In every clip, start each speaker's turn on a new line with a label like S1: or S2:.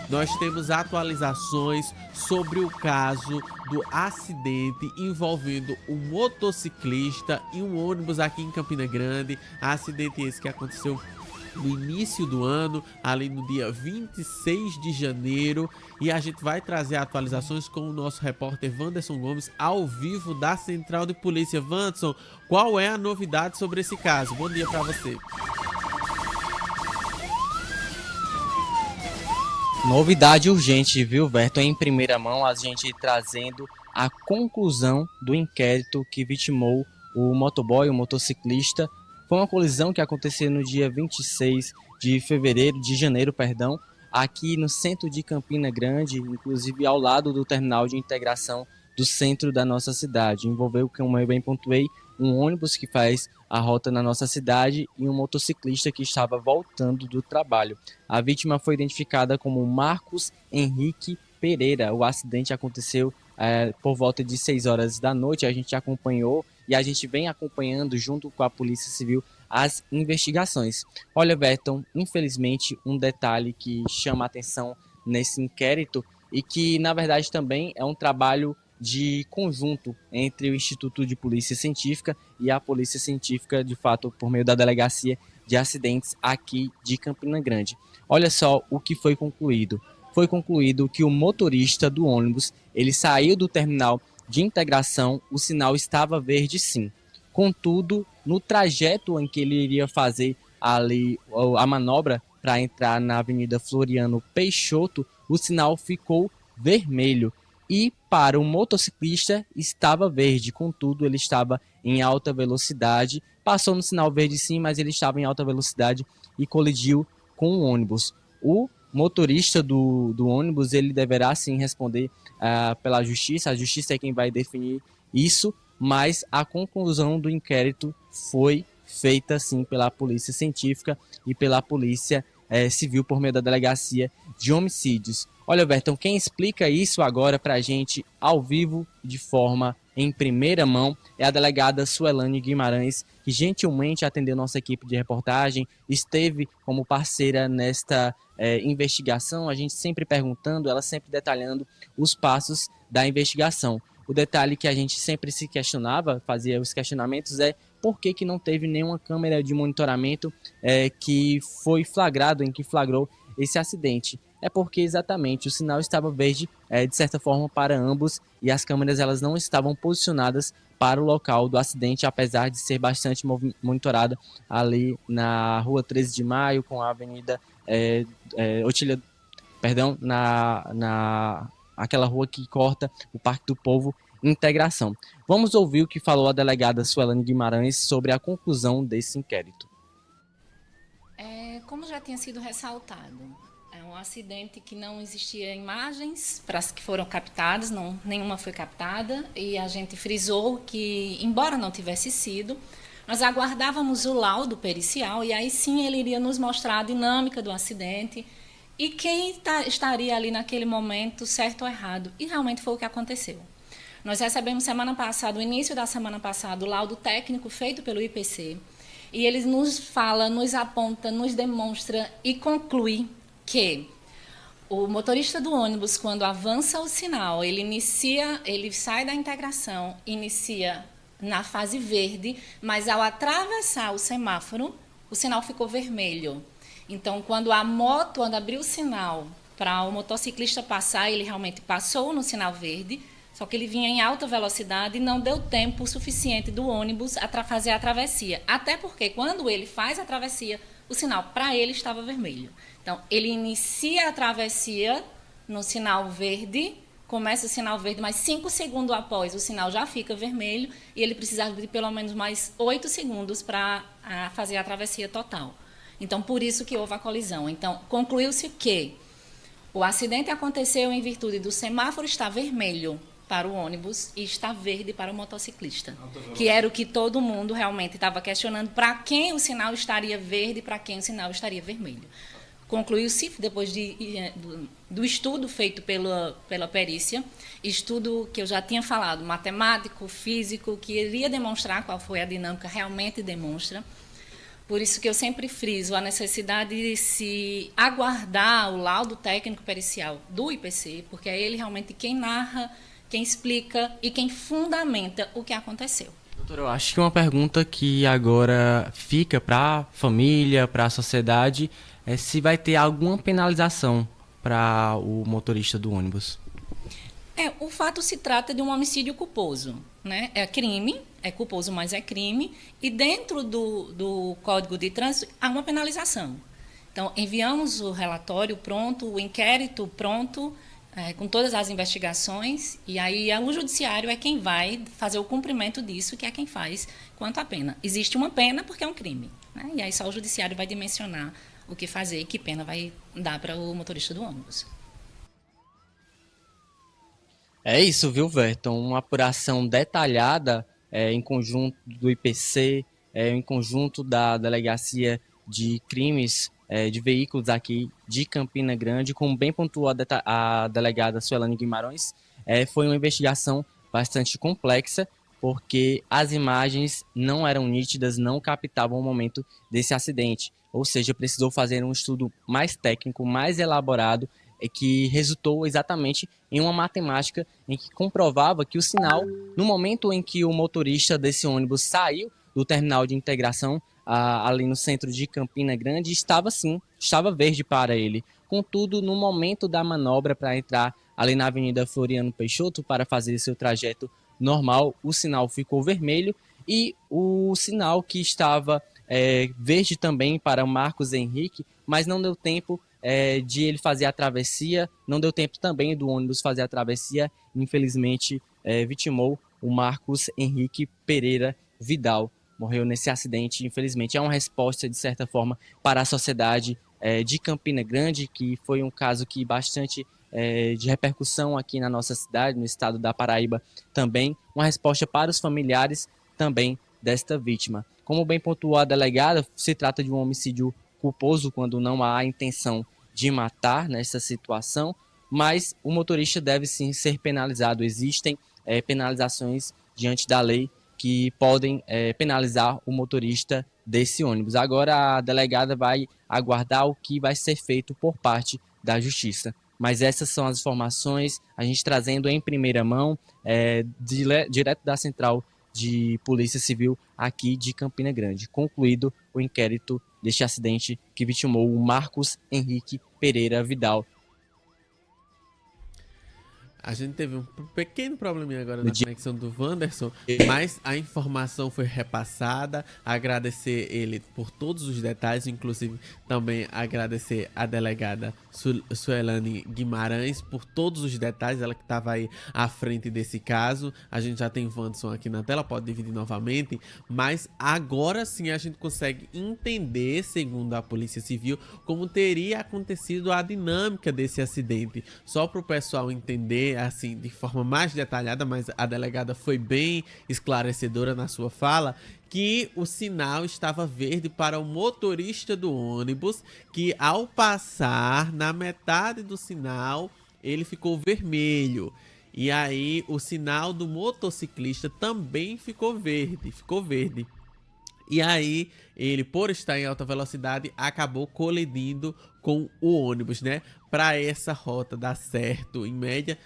S1: nós temos atualizações sobre o caso do acidente envolvendo um motociclista e um ônibus aqui em Campina Grande. Acidente esse que aconteceu no início do ano, ali no dia 26 de janeiro, e a gente vai trazer atualizações com o nosso repórter Wanderson Gomes ao vivo da Central de Polícia. Wanderson, qual é a novidade sobre esse caso? Bom dia para você.
S2: Novidade urgente, viu, Verto? Em primeira mão, a gente trazendo a conclusão do inquérito que vitimou o motoboy, o motociclista. Foi uma colisão que aconteceu no dia 26 de janeiro, aqui no centro de Campina Grande, inclusive ao lado do terminal de integração do centro da nossa cidade. Envolveu, como eu bem pontuei, um ônibus que faz a rota na nossa cidade e um motociclista que estava voltando do trabalho. A vítima foi identificada como Marcos Henrique Pereira. O acidente aconteceu por volta de 6 horas da noite. A gente acompanhou e a gente vem acompanhando junto com a Polícia Civil as investigações. Olha, Verton, infelizmente um detalhe que chama a atenção nesse inquérito e que na verdade também é um trabalho de conjunto entre o Instituto de Polícia Científica e a Polícia Científica, de fato, por meio da Delegacia de Acidentes aqui de Campina Grande. Olha só o que foi concluído. Foi concluído que o motorista do ônibus, ele saiu do terminal de integração, o sinal estava verde sim. Contudo, no trajeto em que ele iria fazer ali a manobra para entrar na Avenida Floriano Peixoto, o sinal ficou vermelho. E para o motociclista estava verde, contudo ele estava em alta velocidade, passou no sinal verde sim, mas ele estava em alta velocidade e colidiu com o ônibus. O motorista do ônibus, ele deverá sim responder pela justiça, a justiça é quem vai definir isso, mas a conclusão do inquérito foi feita sim pela Polícia Científica e pela Polícia Civil por meio da Delegacia de Homicídios. Olha, Bertão, quem explica isso agora para a gente ao vivo, de forma em primeira mão, é a delegada Suelane Guimarães, que gentilmente atendeu nossa equipe de reportagem, esteve como parceira nesta investigação, a gente sempre perguntando, ela sempre detalhando os passos da investigação. O detalhe que a gente sempre se questionava, fazia os questionamentos, é por que não teve nenhuma câmera de monitoramento que foi flagrado, em que flagrou esse acidente. É porque exatamente o sinal estava verde, de certa forma, para ambos, e as câmeras elas não estavam posicionadas para o local do acidente, apesar de ser bastante monitorada ali na rua 13 de Maio, com a avenida Otília, perdão, aquela rua que corta o Parque do Povo, Integração. Vamos ouvir o que falou a delegada Suelane Guimarães sobre a conclusão desse inquérito.
S3: Como já tinha sido ressaltado, é um acidente que não existia imagens para as que foram captadas, nenhuma foi captada, e a gente frisou que, embora não tivesse sido, nós aguardávamos o laudo pericial e aí sim ele iria nos mostrar a dinâmica do acidente e quem estaria ali naquele momento certo ou errado. E realmente foi o que aconteceu. Nós recebemos semana passada, no início da semana passada, o laudo técnico feito pelo IPC, e ele nos fala, nos aponta, nos demonstra e conclui que o motorista do ônibus, quando avança o sinal, ele sai da integração, inicia na fase verde, mas ao atravessar o semáforo, o sinal ficou vermelho. Então, quando abriu o sinal para o motociclista passar, ele realmente passou no sinal verde, só que ele vinha em alta velocidade e não deu tempo suficiente do ônibus a fazer a travessia. Até porque, quando ele faz a travessia, o sinal para ele estava vermelho. Então, ele inicia a travessia no sinal verde, começa o sinal verde, mas 5 segundos após o sinal já fica vermelho e ele precisava de pelo menos mais 8 segundos para fazer a travessia total. Então, por isso que houve a colisão. Então, concluiu-se que o acidente aconteceu em virtude do semáforo estar vermelho para o ônibus e está verde para o motociclista, que era o que todo mundo realmente estava questionando, para quem o sinal estaria verde e para quem o sinal estaria vermelho. Concluiu-se, depois do estudo feito pela perícia, estudo que eu já tinha falado, matemático, físico, que iria demonstrar qual foi a dinâmica, realmente demonstra. Por isso que eu sempre friso a necessidade de se aguardar o laudo técnico pericial do IPC, porque é ele realmente quem narra, quem explica e quem fundamenta o que aconteceu.
S2: Doutor, eu acho que uma pergunta que agora fica para a família, para a sociedade, é se vai ter alguma penalização para o motorista do ônibus.
S3: O fato se trata de um homicídio culposo, né? É crime, é culposo, mas é crime, e dentro do Código de Trânsito há uma penalização. Então, enviamos o relatório pronto, o inquérito pronto, com todas as investigações, e aí o judiciário é quem vai fazer o cumprimento disso, que é quem faz quanto à pena. Existe uma pena porque é um crime, né? E aí só o judiciário vai dimensionar o que fazer e que pena vai dar para o motorista do ônibus.
S2: É isso, viu, Verton? Uma apuração detalhada em conjunto do IPC, em conjunto da Delegacia de Crimes de Veículos aqui de Campina Grande, como bem pontuou a delegada Suelane Guimarães, foi uma investigação bastante complexa, porque as imagens não eram nítidas, não captavam o momento desse acidente. Ou seja, precisou fazer um estudo mais técnico, mais elaborado, que resultou exatamente em uma matemática em que comprovava que o sinal, no momento em que o motorista desse ônibus saiu do terminal de integração ali no centro de Campina Grande, estava verde para ele. Contudo, no momento da manobra para entrar ali na Avenida Floriano Peixoto para fazer seu trajeto normal, o sinal ficou vermelho e o sinal que estava verde também para o Marcos Henrique, mas não deu tempo de ele fazer a travessia, não deu tempo também do ônibus fazer a travessia, infelizmente vitimou o Marcos Henrique Pereira Vidal, morreu nesse acidente, infelizmente. É uma resposta, de certa forma, para a sociedade de Campina Grande, que foi um caso que bastante de repercussão aqui na nossa cidade, no estado da Paraíba também, uma resposta para os familiares também desta vítima. Como bem pontuou a delegada, se trata de um homicídio culposo quando não há intenção de matar nessa situação, mas o motorista deve sim ser penalizado. Existem penalizações diante da lei que podem penalizar o motorista desse ônibus. Agora a delegada vai aguardar o que vai ser feito por parte da Justiça. Mas essas são as informações, a gente trazendo em primeira mão, direto da Central de Polícia Civil aqui de Campina Grande. Concluído o inquérito deste acidente que vitimou o Marcos Henrique Pereira Vidal.
S1: A gente teve um pequeno probleminha agora na conexão do Wanderson, mas a informação foi repassada. Agradecer ele por todos os detalhes, inclusive também agradecer a delegada Suelane Guimarães por todos os detalhes, ela que estava aí à frente desse caso. A gente já tem o Wanderson aqui na tela, pode dividir novamente, mas agora sim a gente consegue entender, segundo a Polícia Civil, como teria acontecido a dinâmica desse acidente. Só para o pessoal entender assim de forma mais detalhada, mas a delegada foi bem esclarecedora na sua fala, que o sinal estava verde para o motorista do ônibus, que ao passar na metade do sinal ele ficou vermelho. E aí o sinal do motociclista também ficou verde. E aí, ele, por estar em alta velocidade, acabou colidindo com o ônibus, né? Para essa rota dar certo, em média,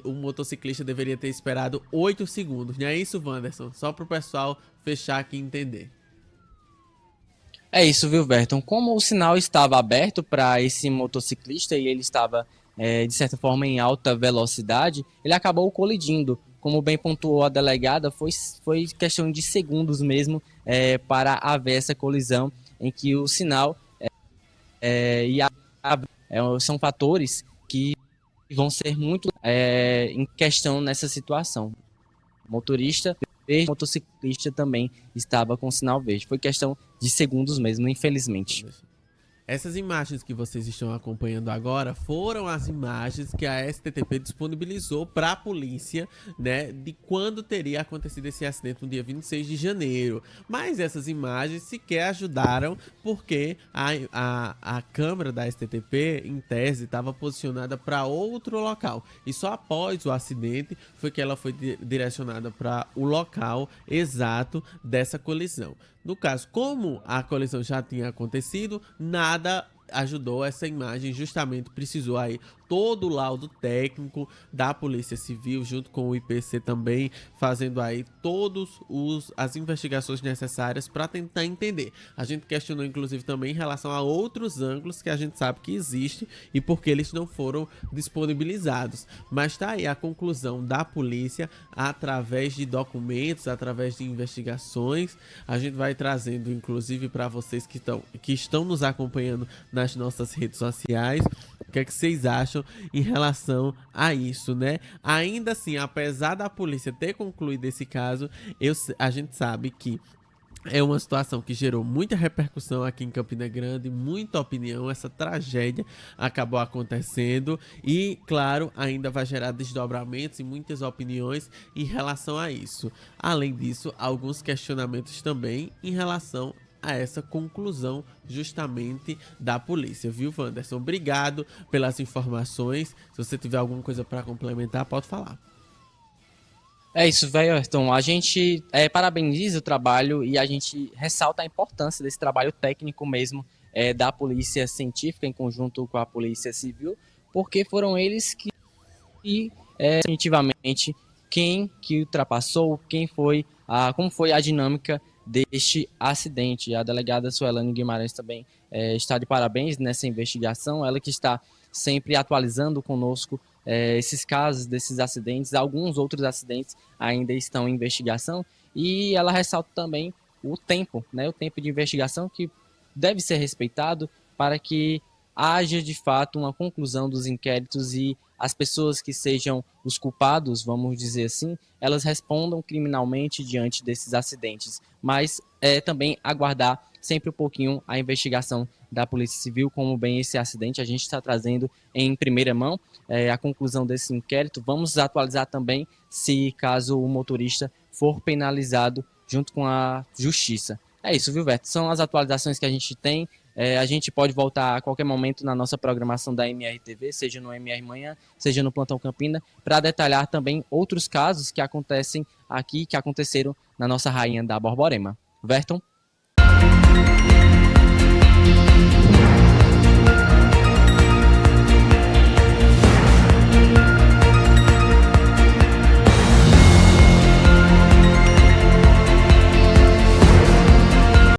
S1: o motociclista deveria ter esperado 8 segundos. Não é isso, Wanderson? Só para o pessoal fechar aqui e entender.
S2: É isso, viu, Berton? Como o sinal estava aberto para esse motociclista e ele estava, de certa forma, em alta velocidade, ele acabou colidindo. Como bem pontuou a delegada, foi questão de segundos mesmo para haver essa colisão em que o sinal são fatores que vão ser muito em questão nessa situação. O motorista verde, o motociclista também estava com sinal verde. Foi questão de segundos mesmo, infelizmente.
S1: Essas imagens que vocês estão acompanhando agora foram as imagens que a STTP disponibilizou para a polícia, né, de quando teria acontecido esse acidente no dia 26 de janeiro. Mas essas imagens sequer ajudaram, porque a câmera da STTP, em tese, estava posicionada para outro local. E só após o acidente foi que ela foi direcionada para o local exato dessa colisão. No caso, como a colisão já tinha acontecido, nada ajudou essa imagem, justamente precisou aí todo o laudo técnico da Polícia Civil, junto com o IPC também, fazendo aí todas as investigações necessárias para tentar entender. A gente questionou inclusive também em relação a outros ângulos que a gente sabe que existem e porque eles não foram disponibilizados. Mas tá aí a conclusão da polícia através de documentos, através de investigações. A gente vai trazendo inclusive para vocês que estão nos acompanhando nas nossas redes sociais, o que é que vocês acham em relação a isso, né? Ainda assim, apesar da polícia ter concluído esse caso, a gente sabe que é uma situação que gerou muita repercussão aqui em Campina Grande, muita opinião. Essa tragédia acabou acontecendo e, claro, ainda vai gerar desdobramentos e muitas opiniões em relação a isso. Além disso, alguns questionamentos também em relação a essa conclusão justamente da polícia, viu, Wanderson? Obrigado pelas informações. Se você tiver alguma coisa para complementar, pode falar.
S2: É isso, Everton. A gente parabeniza o trabalho e a gente ressalta a importância desse trabalho técnico mesmo da polícia científica em conjunto com a polícia civil, porque foram eles que definitivamente quem que ultrapassou, como foi a dinâmica deste acidente. A delegada Suelane Guimarães também está de parabéns nessa investigação, ela que está sempre atualizando conosco esses casos desses acidentes. Alguns outros acidentes ainda estão em investigação e ela ressalta também o tempo, né, o tempo de investigação que deve ser respeitado para que haja de fato uma conclusão dos inquéritos e as pessoas que sejam os culpados, vamos dizer assim, elas respondam criminalmente diante desses acidentes. Mas também aguardar sempre um pouquinho a investigação da Polícia Civil, como bem esse acidente a gente está trazendo em primeira mão a conclusão desse inquérito. Vamos atualizar também se caso o motorista for penalizado junto com a Justiça. É isso, viu, Beto? São as atualizações que a gente tem. A gente pode voltar a qualquer momento na nossa programação da MRTV, seja no MR Manhã, seja no Plantão Campina, para detalhar também outros casos que acontecem aqui, que aconteceram na nossa Rainha da Borborema. Verton?